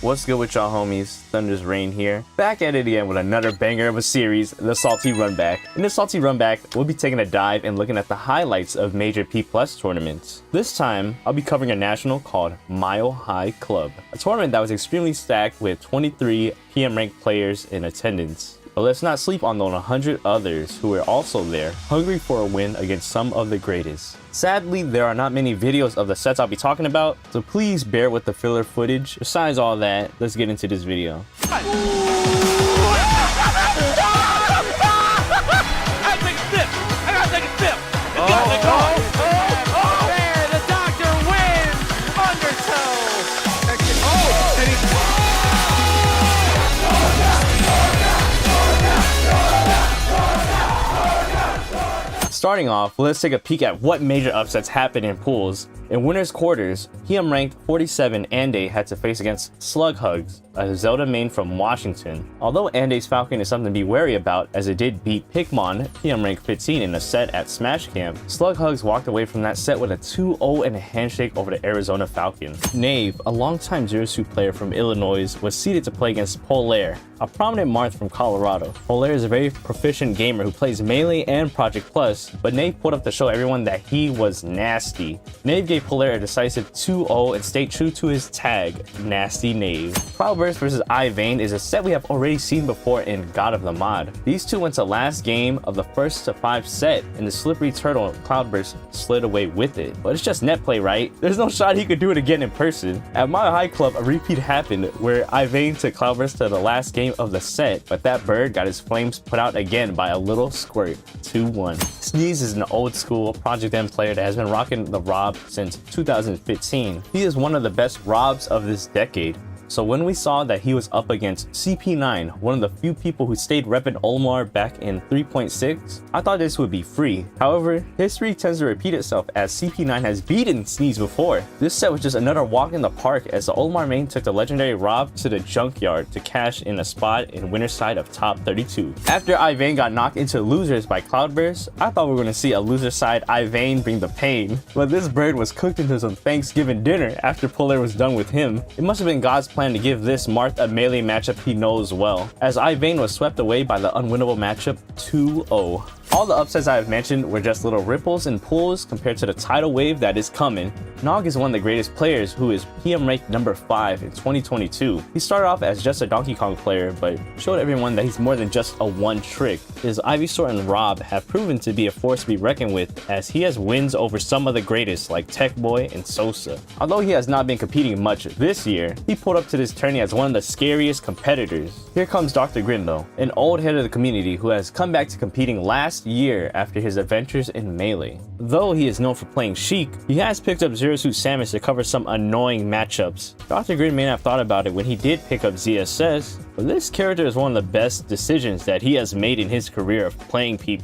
What's good with y'all homies? ThunderzReign here. Back at it again with another banger of a series, the Salty Runback. In the Salty Runback, we'll be taking a dive and looking at the highlights of major P+ tournaments. This time, I'll be covering a national called Mile High Club, a tournament that was extremely stacked with 23 PM ranked players in attendance. But let's not sleep on the 100 others who were also there, hungry for a win against some of the greatest. Sadly, there are not many videos of the sets I'll be talking about, so please bear with the filler footage. Besides all that, let's get into this video. Starting off, let's take a peek at what major upsets happened in pools. In winners quarters, PM ranked 47 Ande had to face against Slughugs, a Zelda main from Washington. Although Ande's Falcon is something to be wary about as it did beat Pikmon, PM ranked 15 in a set at Smash Camp, Slughugs walked away from that set with a 2-0 and a handshake over the Arizona Falcon. Nave, a longtime Zero-Suit player from Illinois, was seeded to play against Polaire, a prominent Marth from Colorado. Polaire is a very proficient gamer who plays Melee and Project Plus, but Nave put up to show everyone that he was nasty. Nave gave Polaire a decisive 2-0 and stayed true to his tag, Nasty Nave. Cloudburst vs Feint is a set we have already seen before in God of the Mod. These two went to last game of the first to 5 set, and the slippery turtle Cloudburst slid away with it. But it's just net play, right? There's no shot he could do it again in person. At Mile High Club, a repeat happened where Feint took Cloudburst to the last game of the set, but that bird got his flames put out again by a little squirt, 2-1. Sneeze is an old school Project M player that has been rocking the Rob since 2015. He is one of the best Robs of this decade. So when we saw that he was up against CP9, one of the few people who stayed repping Olmar back in 3.6, I thought this would be free. However, history tends to repeat itself as CP9 has beaten Sneeze before. This set was just another walk in the park as the Olmar main took the legendary Rob to the junkyard to cash in a spot in winner's side of top 32. After Feint got knocked into losers by Cloudburst, I thought we were going to see a loser side Feint bring the pain. But this bird was cooked into some Thanksgiving dinner after Polaire was done with him. It must have been God's plan to give this Marth a melee matchup he knows well, as Feint was swept away by the unwinnable matchup 2-0. All the upsets I have mentioned were just little ripples and pulls compared to the tidal wave that is coming. Nog is one of the greatest players who is PM ranked number 5 in 2022. He started off as just a Donkey Kong player, but showed everyone that he's more than just a one trick. His Ivysaur and Rob have proven to be a force to be reckoned with, as he has wins over some of the greatest like Tech Boy and Sosa. Although he has not been competing much this year, he pulled up to this tourney as one of the scariest competitors. Here comes Dr. Grin though, an old head of the community who has come back to competing last year after his adventures in Melee. Though he is known for playing Sheik, he has picked up Zero-Suit Samus to cover some annoying matchups. Dr. Grin may not have thought about it when he did pick up ZSS, but this character is one of the best decisions that he has made in his career of playing P+.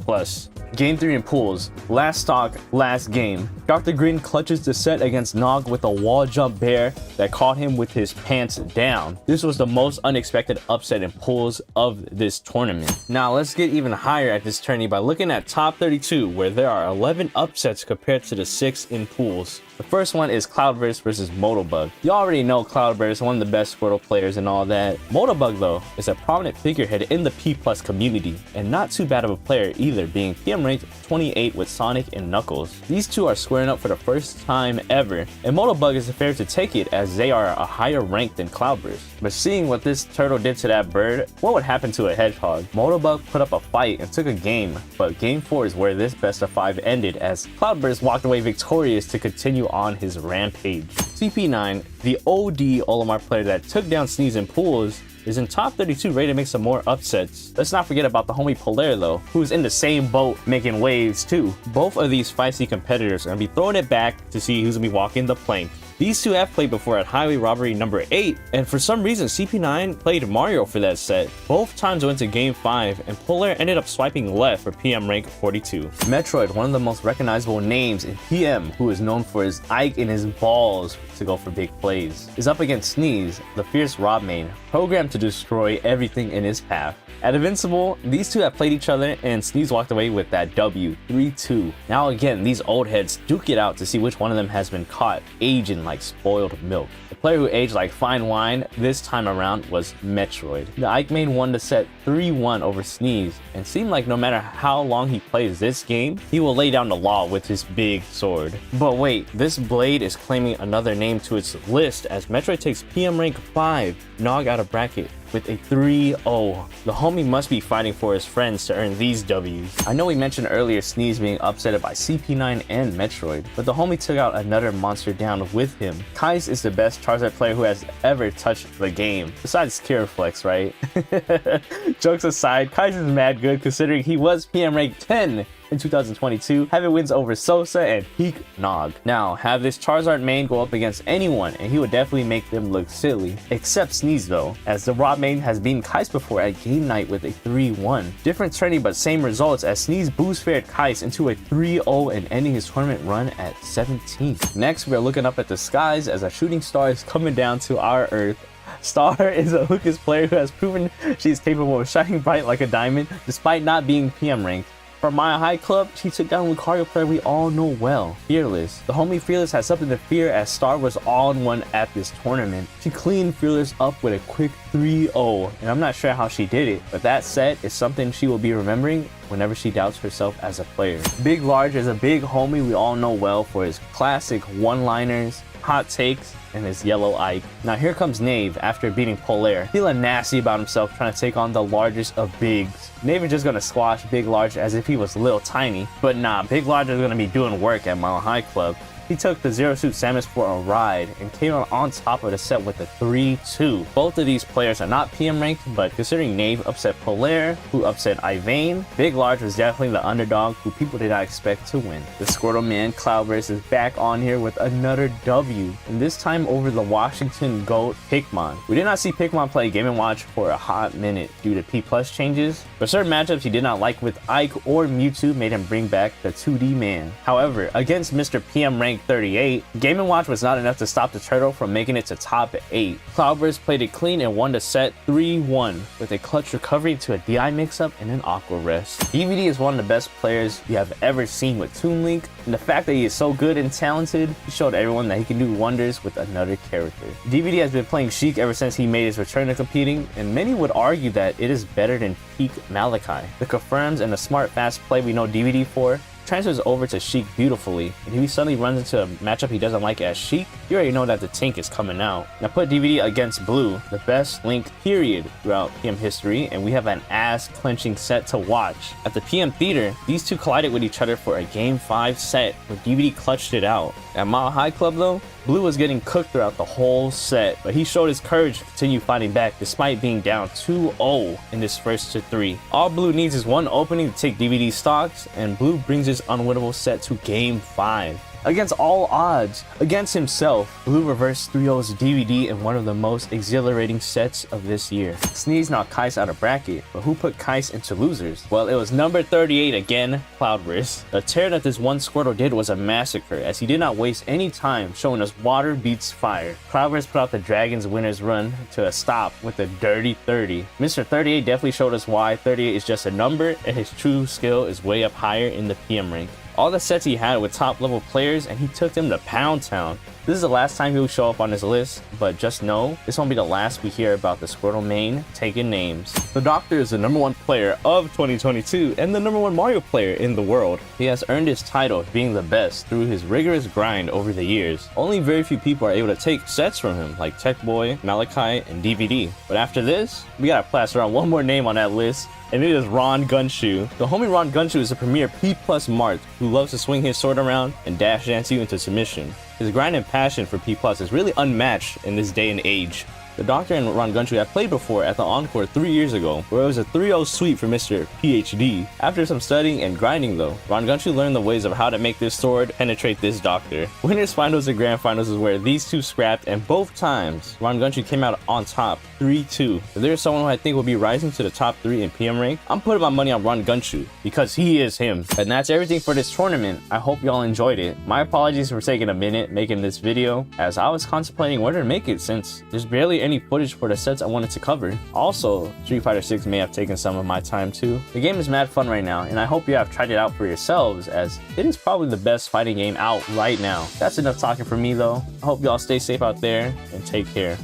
Game 3 in pools, last stock, last game. Dr. Grin clutches the set against Nog with a wall jump bear that caught him with his pants down. This was the most unexpected upset in pools of this tournament. Now let's get even higher at this tourney by looking at top 32, where there are 11 upsets compared to the 6 in pools. The first one is Cloudburst versus Motobug. You already know Cloudburst, one of the best Squirtle players and all that. Motobug though is a prominent figurehead in the P+ community, and not too bad of a player either, being PM ranked 28 with Sonic and Knuckles. These two are squaring up for the first time ever, and Motobug is fair to take it as they are a higher rank than Cloudburst. But seeing what this turtle did to that bird, what would happen to a hedgehog? Motobug put up a fight and took a game, but game 4 is where this best of 5 ended as Cloudburst walked away victorious to continue on his rampage. CP9, the OD Olimar player that took down Sneeze in pools, is in top 32 ready to make some more upsets. Let's not forget about the homie Polaire though, who's in the same boat making waves too. Both of these feisty competitors are gonna be throwing it back to see who's gonna be walking the plank. These two have played before at Highway Robbery number 8, and for some reason CP9 played Mario for that set. Both times went to game 5, and Polaire ended up swiping left for PM rank 42. Metroid, one of the most recognizable names in PM, who is known for his Ike in his balls, to go for big plays, is up against Sneeze, the fierce Rob main, programmed to destroy everything in his path. At Invincible, these two have played each other and Sneeze walked away with that W, 3-2. Now again, these old heads duke it out to see which one of them has been caught aging like spoiled milk. The player who aged like fine wine this time around was Metroid. The Ike main won the set 3-1 over Sneeze and seemed like no matter how long he plays this game, he will lay down the law with his big sword. But wait, this blade is claiming another name to its list as Metroid takes PM rank 5, Nog out of bracket, with a 3-0. The homie must be fighting for his friends to earn these W's. I know we mentioned earlier Sneeze being upset by CP9 and Metroid, but the homie took out another monster down with him. Kais is the best Charizard player who has ever touched the game, besides Kiraflex, right? Jokes aside, Kais is mad good considering he was PM rank 10 in 2022, having wins over Sosa and Peak Nog. Now, have this Charizard main go up against anyone and he would definitely make them look silly, except Sneeze though, as the Rob main has beaten Kais before at game night with a 3-1. Different trending but same results as Sneeze boost fared Kais into a 3-0 and ending his tournament run at 17th. Next, we are looking up at the skies as a shooting star is coming down to our Earth. Star is a Lucas player who has proven she is capable of shining bright like a diamond despite not being PM ranked. From my high club, she took down Lucario player we all know well, Fearless. The homie Fearless has something to fear as Star was all in one at this tournament. She cleaned Fearless up with a quick 3-0, and I'm not sure how she did it, but that set is something she will be remembering whenever she doubts herself as a player. Big Large is a big homie we all know well for his classic one-liners, hot takes, and his yellow Ike. Now here comes Nave after beating Polaire, feeling nasty about himself trying to take on the largest of bigs. Nave is just gonna squash Big Large as if he was little tiny, but nah, Big Large is gonna be doing work at Mile High Club. He took the Zero Suit Samus for a ride and came on top of the set with a 3-2. Both of these players are not PM ranked, but considering Nave upset Polaire, who upset Ivane, Big Large was definitely the underdog who people did not expect to win. The Squirtle Man Cloudburst is back on here with another W, and this time over the Washington GOAT Pikmin. We did not see Pikmin play Game & Watch for a hot minute due to P+ changes, but certain matchups he did not like with Ike or Mewtwo made him bring back the 2D man. However, against Mr. PM rank 38, Game & Watch was not enough to stop the turtle from making it to top 8. Cloudburst played it clean and won the set 3-1 with a clutch recovery to a DI mix-up and an Aqua Rest. DVD is one of the best players you have ever seen with Toon Link, and the fact that he is so good and talented, he showed everyone that he can do wonders with another character. DVD has been playing Sheik ever since he made his return to competing, and many would argue that it is better than peak Malachi. The confirms and the smart fast play we know DVD for transfers over to Sheik beautifully, and if he suddenly runs into a matchup he doesn't like as Sheik, you already know that the tank is coming out. Now put DVD against Blue, the best Link period throughout PM history, and we have an ass-clenching set to watch. At the PM Theater, these two collided with each other for a Game 5 set, where DVD clutched it out. At Mile High Club though, Blue was getting cooked throughout the whole set, but he showed his courage to continue fighting back despite being down 2-0 in this first to 3. All Blue needs is one opening to take DVD stocks, and Blue brings his unwinnable set to Game 5. Against all odds, against himself, Blue reversed 3-0's DVD in one of the most exhilarating sets of this year. Sneeze knocked Kais out of bracket, but who put Kais into losers? Well, it was number 38 again, Cloudburst. The tear that this one Squirtle did was a massacre, as he did not waste any time showing us water beats fire. Cloudburst put out the Dragon's winner's run to a stop with a dirty 30. Mr. 38 definitely showed us why 38 is just a number and his true skill is way up higher in the PM rank. All the sets he had with top level players and he took them to Pound Town. This is the last time he will show up on this list, but just know this won't be the last we hear about the Squirtle main taking names. The Doctor is the #1 player of 2022 and the #1 Mario player in the world. He has earned his title of being the best through his rigorous grind over the years. Only very few people are able to take sets from him, like Tech Boy, Malachi, and DVD. But after this, we gotta plaster on one more name on that list, and it is Ron Gunshoe. The homie Ron Gunshoe is a premier P+ Mart who loves to swing his sword around and dash dance you into submission. His grind and passion for P+ is really unmatched in this day and age. The Doctor and Rangunchu have played before at the Encore 3 years ago, where it was a 3-0 sweep for Mr. PhD. After some studying and grinding though, Rangunchu learned the ways of how to make this sword penetrate this Doctor. Winners finals and grand finals is where these two scrapped, and both times Rangunchu came out on top 3-2. If there's someone who I think will be rising to the top 3 in PM rank, I'm putting my money on Rangunchu because he is him. And that's everything for this tournament. I hope y'all enjoyed it. My apologies for taking a minute making this video, as I was contemplating whether to make it since there's barely any footage for the sets I wanted to cover. Also, Street Fighter 6 may have taken some of my time too. The game is mad fun right now, and I hope you have tried it out for yourselves, as it is probably the best fighting game out right now. That's enough talking for me though. I hope y'all stay safe out there and take care.